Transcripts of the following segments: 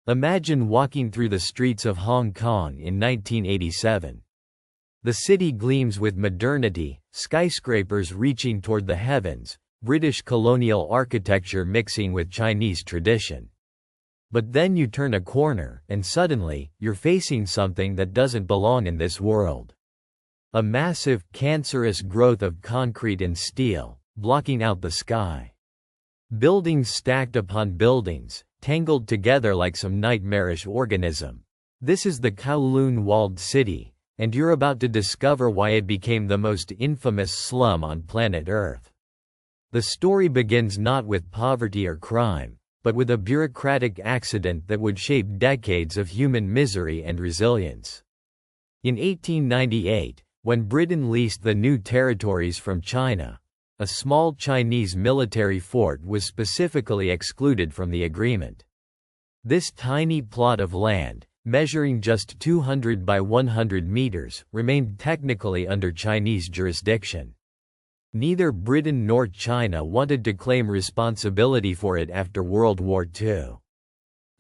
Imagine walking through the streets of Hong Kong in 1987. The city gleams with modernity, skyscrapers reaching toward the heavens, British colonial architecture mixing with Chinese tradition. But then you turn a corner, and suddenly, you're facing something that doesn't belong in this world. A massive, cancerous growth of concrete and steel, blocking out the sky. Buildings stacked upon buildings, tangled together like some nightmarish organism. This is the Kowloon Walled City, and you're about to discover why it became the most infamous slum on planet Earth. The story begins not with poverty or crime, but with a bureaucratic accident that would shape decades of human misery and resilience. In 1898, when Britain leased the new territories from China, a small Chinese military fort was specifically excluded from the agreement. This tiny plot of land, measuring just 200 by 100 meters, remained technically under Chinese jurisdiction. Neither Britain nor China wanted to claim responsibility for it after World War II.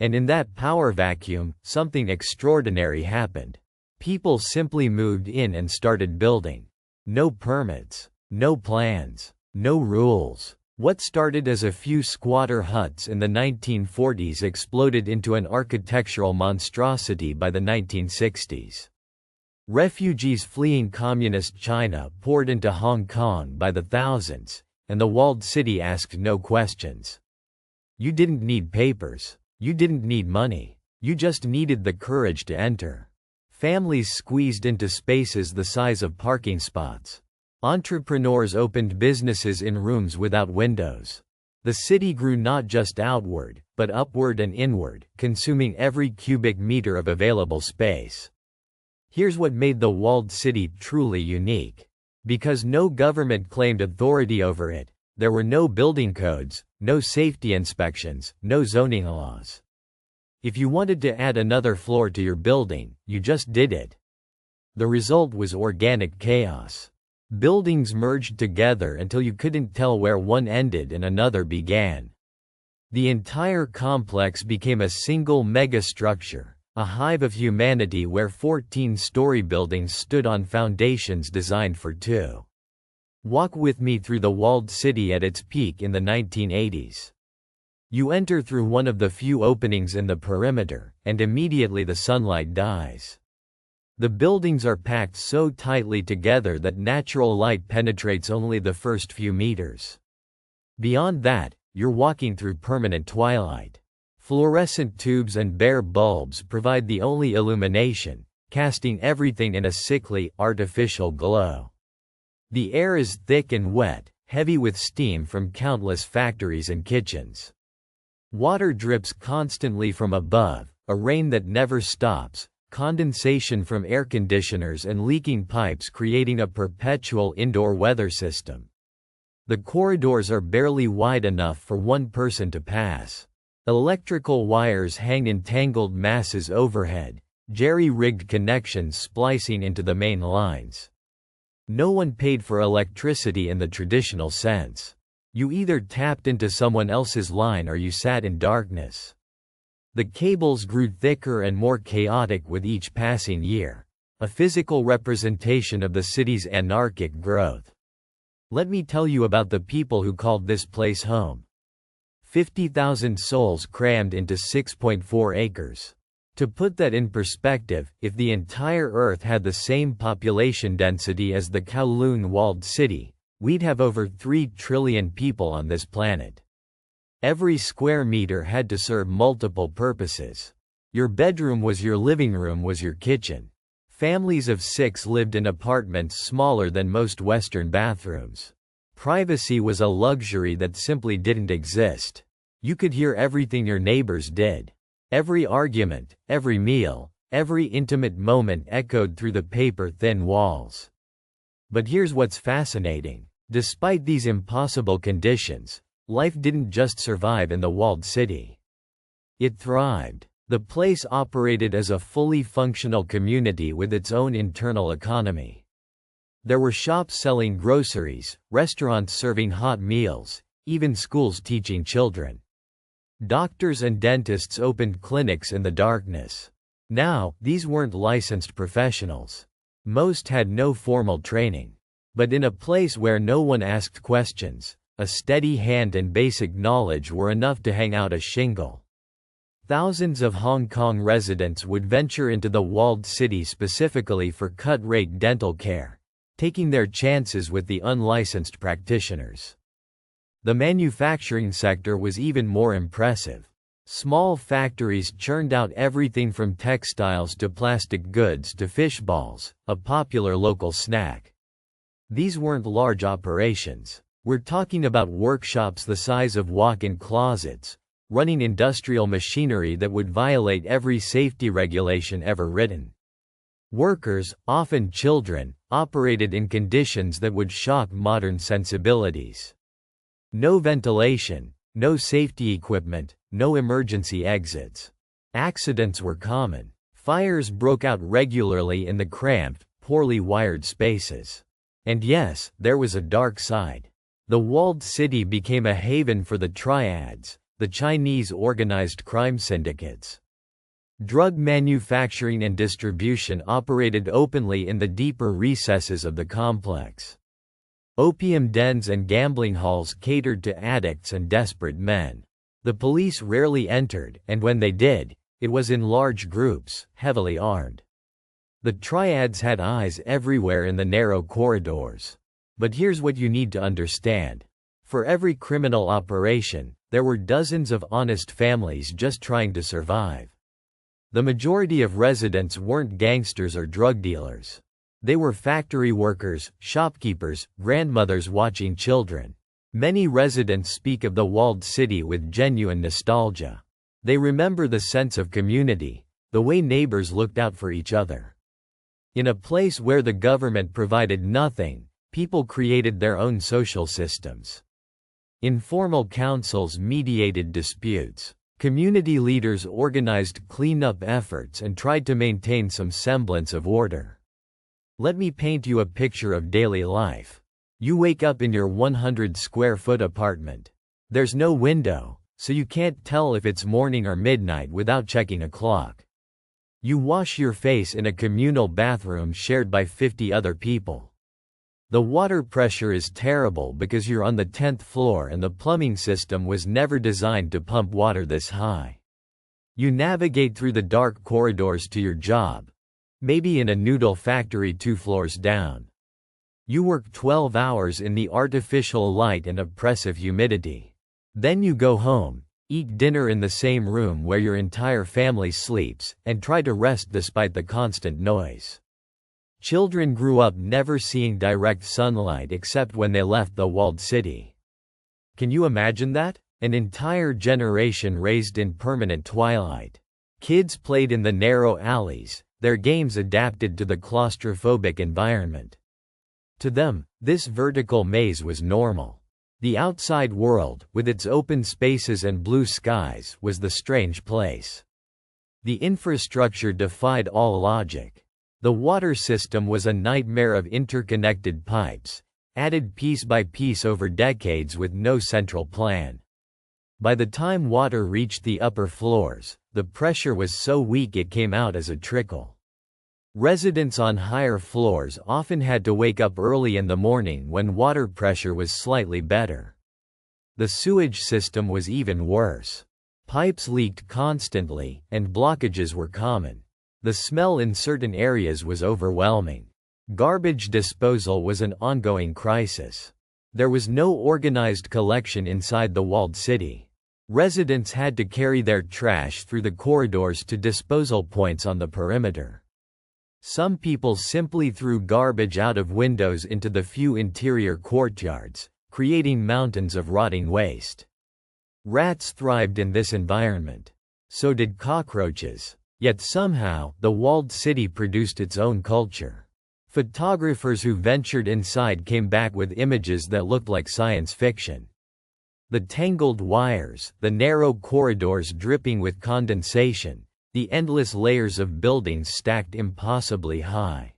And in that power vacuum, something extraordinary happened. People simply moved in and started building. No permits, no plans, no rules. What started as a few squatter huts in the 1940s exploded into an architectural monstrosity by the 1960s. Refugees fleeing communist China poured into Hong Kong by the thousands, and the walled city asked no questions. You didn't need papers. You didn't need money. You just needed the courage to enter. Families squeezed into spaces the size of parking spots. Entrepreneurs opened businesses in rooms without windows. The city grew not just outward, but upward and inward, consuming every cubic meter of available space. Here's what made the walled city truly unique. Because no government claimed authority over it, there were no building codes, no safety inspections, no zoning laws. If you wanted to add another floor to your building, you just did it. The result was organic chaos. Buildings merged together until you couldn't tell where one ended and another began. The entire complex became a single megastructure, a hive of humanity where 14-story buildings stood on foundations designed for two. Walk with me through the walled city at its peak in the 1980s. You enter through one of the few openings in the perimeter, and immediately the sunlight dies. The buildings are packed so tightly together that natural light penetrates only the first few meters. Beyond that, you're walking through permanent twilight. Fluorescent tubes and bare bulbs provide the only illumination, casting everything in a sickly, artificial glow. The air is thick and wet, heavy with steam from countless factories and kitchens. Water drips constantly from above, a rain that never stops, condensation from air conditioners and leaking pipes creating a perpetual indoor weather system. The corridors are barely wide enough for one person to pass. Electrical wires hang in tangled masses overhead, jerry-rigged connections splicing into the main lines. No one paid for electricity in the traditional sense. You either tapped into someone else's line or you sat in darkness. The cables grew thicker and more chaotic with each passing year, a physical representation of the city's anarchic growth. Let me tell you about the people who called this place home. 50,000 souls crammed into 6.4 acres. To put that in perspective, if the entire Earth had the same population density as the Kowloon Walled City, we'd have over 3 trillion people on this planet. Every square meter had to serve multiple purposes. Your bedroom was your living room was your kitchen. Families of 6 lived in apartments smaller than most Western bathrooms. Privacy was a luxury that simply didn't exist. You could hear everything your neighbors did. Every argument, every meal, every intimate moment echoed through the paper-thin walls. But here's what's fascinating. Despite these impossible conditions, life didn't just survive in the walled city. It thrived. The place operated as a fully functional community with its own internal economy. There were shops selling groceries, restaurants serving hot meals, even schools teaching children. Doctors and dentists opened clinics in the darkness. Now, these weren't licensed professionals. Most had no formal training. But in a place where no one asked questions, a steady hand and basic knowledge were enough to hang out a shingle. Thousands of Hong Kong residents would venture into the walled city specifically for cut-rate dental care, taking their chances with the unlicensed practitioners. The manufacturing sector was even more impressive. Small factories churned out everything from textiles to plastic goods to fish balls, a popular local snack. These weren't large operations. We're talking about workshops the size of walk-in closets, running industrial machinery that would violate every safety regulation ever written. Workers, often children, operated in conditions that would shock modern sensibilities. No ventilation, no safety equipment, no emergency exits. Accidents were common. Fires broke out regularly in the cramped, poorly wired spaces. And yes, there was a dark side. The walled city became a haven for the triads, the Chinese organized crime syndicates. Drug manufacturing and distribution operated openly in the deeper recesses of the complex. Opium dens and gambling halls catered to addicts and desperate men. The police rarely entered, and when they did, it was in large groups, heavily armed. The triads had eyes everywhere in the narrow corridors. But here's what you need to understand. For every criminal operation, there were dozens of honest families just trying to survive. The majority of residents weren't gangsters or drug dealers. They were factory workers, shopkeepers, grandmothers watching children. Many residents speak of the walled city with genuine nostalgia. They remember the sense of community, the way neighbors looked out for each other. In a place where the government provided nothing, people created their own social systems. Informal councils mediated disputes. Community leaders organized cleanup efforts and tried to maintain some semblance of order. Let me paint you a picture of daily life. You wake up in your 100-square-foot apartment. There's no window, so you can't tell if it's morning or midnight without checking a clock. You wash your face in a communal bathroom shared by 50 other people. The water pressure is terrible because you're on the 10th floor and the plumbing system was never designed to pump water this high. You navigate through the dark corridors to your job, maybe in a noodle factory 2 floors down. You work 12 hours in the artificial light and oppressive humidity. Then you go home, eat dinner in the same room where your entire family sleeps, and try to rest despite the constant noise. Children grew up never seeing direct sunlight except when they left the walled city. Can you imagine that? An entire generation raised in permanent twilight. Kids played in the narrow alleys, their games adapted to the claustrophobic environment. To them, this vertical maze was normal. The outside world, with its open spaces and blue skies, was the strange place. The infrastructure defied all logic. The water system was a nightmare of interconnected pipes, added piece by piece over decades with no central plan. By the time water reached the upper floors, the pressure was so weak it came out as a trickle. Residents on higher floors often had to wake up early in the morning when water pressure was slightly better. The sewage system was even worse. Pipes leaked constantly, and blockages were common. The smell in certain areas was overwhelming. Garbage disposal was an ongoing crisis. There was no organized collection inside the walled city. Residents had to carry their trash through the corridors to disposal points on the perimeter. Some people simply threw garbage out of windows into the few interior courtyards, creating mountains of rotting waste. Rats thrived in this environment. So did cockroaches. Yet somehow, the walled city produced its own culture. Photographers who ventured inside came back with images that looked like science fiction. The tangled wires, the narrow corridors dripping with condensation, the endless layers of buildings stacked impossibly high.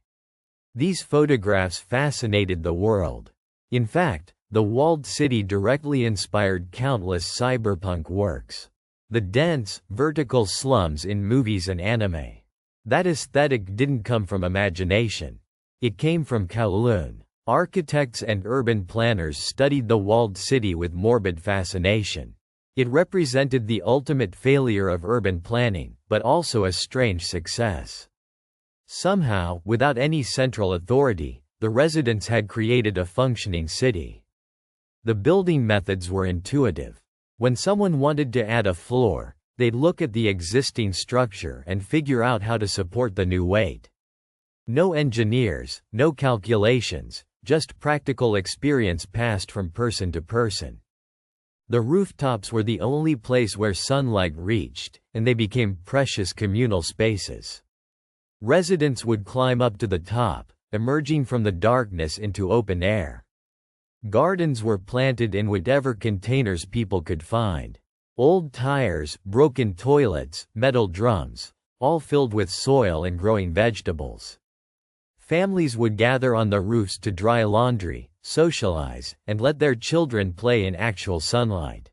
These photographs fascinated the world. In fact, the walled city directly inspired countless cyberpunk works. The dense, vertical slums in movies and anime. That aesthetic didn't come from imagination. It came from Kowloon. Architects and urban planners studied the walled city with morbid fascination. It represented the ultimate failure of urban planning, but also a strange success. Somehow, without any central authority, the residents had created a functioning city. The building methods were intuitive. When someone wanted to add a floor, they'd look at the existing structure and figure out how to support the new weight. No engineers, no calculations, just practical experience passed from person to person. The rooftops were the only place where sunlight reached, and they became precious communal spaces. Residents would climb up to the top, emerging from the darkness into open air. Gardens were planted in whatever containers people could find. Old tires, broken toilets, metal drums, all filled with soil and growing vegetables. Families would gather on the roofs to dry laundry, socialize, and let their children play in actual sunlight.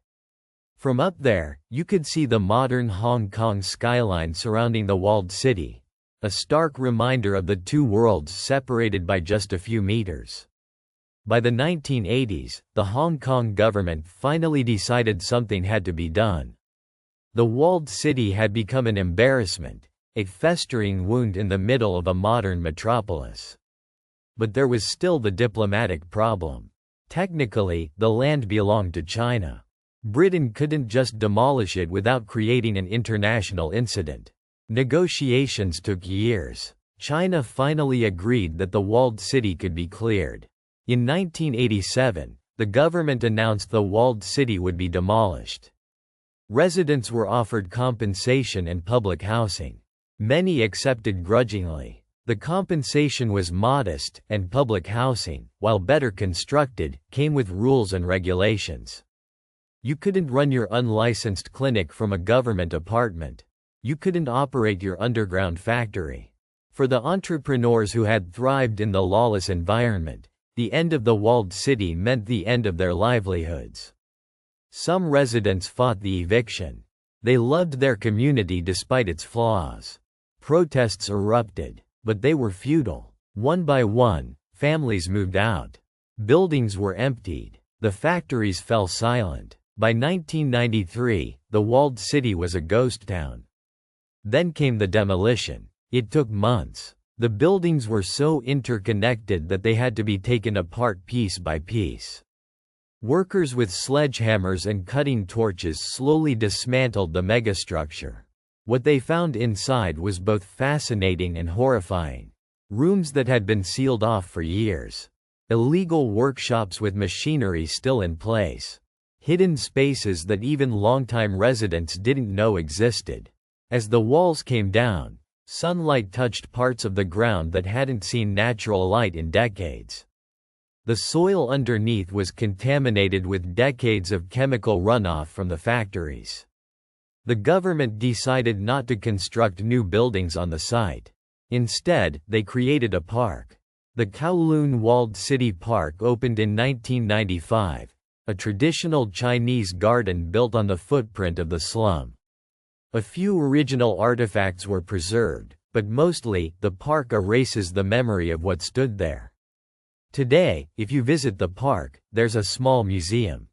From up there, you could see the modern Hong Kong skyline surrounding the walled city, a stark reminder of the two worlds separated by just a few meters. By the 1980s, the Hong Kong government finally decided something had to be done. The walled city had become an embarrassment, a festering wound in the middle of a modern metropolis. But there was still the diplomatic problem. Technically, the land belonged to China. Britain couldn't just demolish it without creating an international incident. Negotiations took years. China finally agreed that the walled city could be cleared. In 1987, the government announced the walled city would be demolished. Residents were offered compensation and public housing. Many accepted grudgingly. The compensation was modest, and public housing, while better constructed, came with rules and regulations. You couldn't run your unlicensed clinic from a government apartment. You couldn't operate your underground factory. For the entrepreneurs who had thrived in the lawless environment, the end of the walled city meant the end of their livelihoods. Some residents fought the eviction. They loved their community despite its flaws. Protests erupted, but they were futile. One by one, families moved out. Buildings were emptied. The factories fell silent. By 1993, the walled city was a ghost town. Then came the demolition. It took months. The buildings were so interconnected that they had to be taken apart piece by piece. Workers with sledgehammers and cutting torches slowly dismantled the megastructure. What they found inside was both fascinating and horrifying. Rooms that had been sealed off for years. Illegal workshops with machinery still in place. Hidden spaces that even longtime residents didn't know existed. As the walls came down, sunlight touched parts of the ground that hadn't seen natural light in decades. The soil underneath was contaminated with decades of chemical runoff from the factories. The government decided not to construct new buildings on the site. Instead, they created a park. The Kowloon Walled City Park opened in 1995, a traditional Chinese garden built on the footprint of the slum. A few original artifacts were preserved, but mostly, the park erases the memory of what stood there. Today, if you visit the park, there's a small museum.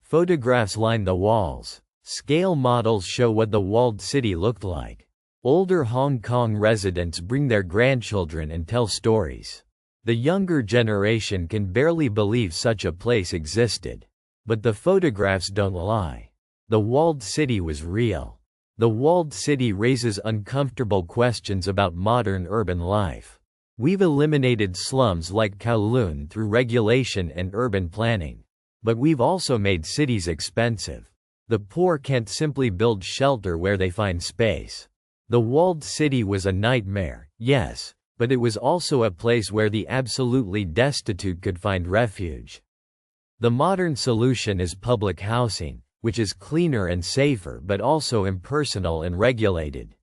Photographs line the walls. Scale models show what the walled city looked like. Older Hong Kong residents bring their grandchildren and tell stories. The younger generation can barely believe such a place existed. But the photographs don't lie. The walled city was real. The walled city raises uncomfortable questions about modern urban life. We've eliminated slums like Kowloon through regulation and urban planning. But we've also made cities expensive. The poor can't simply build shelter where they find space. The walled city was a nightmare, yes, but it was also a place where the absolutely destitute could find refuge. The modern solution is public housing, which is cleaner and safer but also impersonal and regulated.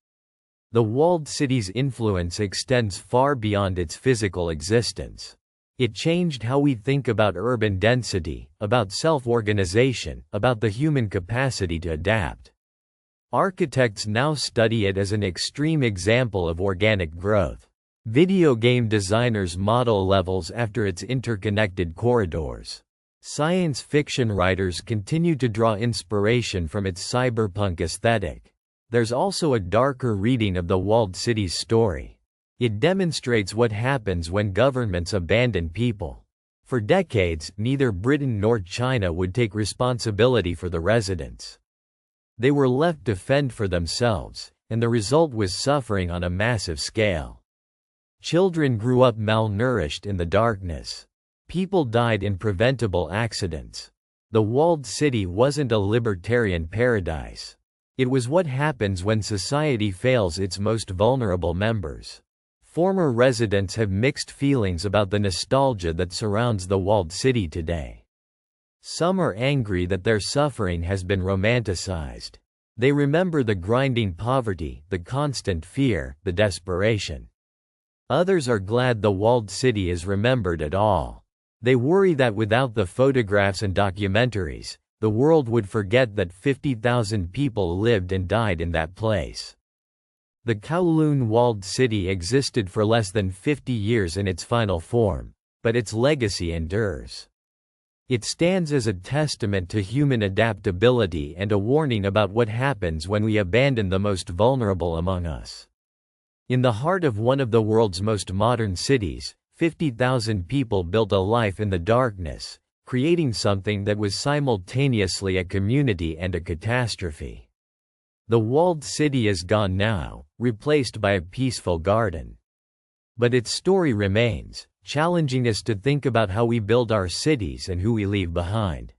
The walled city's influence extends far beyond its physical existence. It changed how we think about urban density, about self-organization, about the human capacity to adapt. Architects now study it as an extreme example of organic growth. Video game designers model levels after its interconnected corridors. Science fiction writers continue to draw inspiration from its cyberpunk aesthetic. There's also a darker reading of the walled city's story. It demonstrates what happens when governments abandon people. For decades, neither Britain nor China would take responsibility for the residents. They were left to fend for themselves, and the result was suffering on a massive scale. Children grew up malnourished in the darkness. People died in preventable accidents. The walled city wasn't a libertarian paradise. It was what happens when society fails its most vulnerable members. Former residents have mixed feelings about the nostalgia that surrounds the walled city today. Some are angry that their suffering has been romanticized. They remember the grinding poverty, the constant fear, the desperation. Others are glad the walled city is remembered at all. They worry that without the photographs and documentaries, the world would forget that 50,000 people lived and died in that place. The Kowloon Walled City existed for less than 50 years in its final form, but its legacy endures. It stands as a testament to human adaptability and a warning about what happens when we abandon the most vulnerable among us. In the heart of one of the world's most modern cities, 50,000 people built a life in the darkness, creating something that was simultaneously a community and a catastrophe. The walled city is gone now, replaced by a peaceful garden. But its story remains, challenging us to think about how we build our cities and who we leave behind.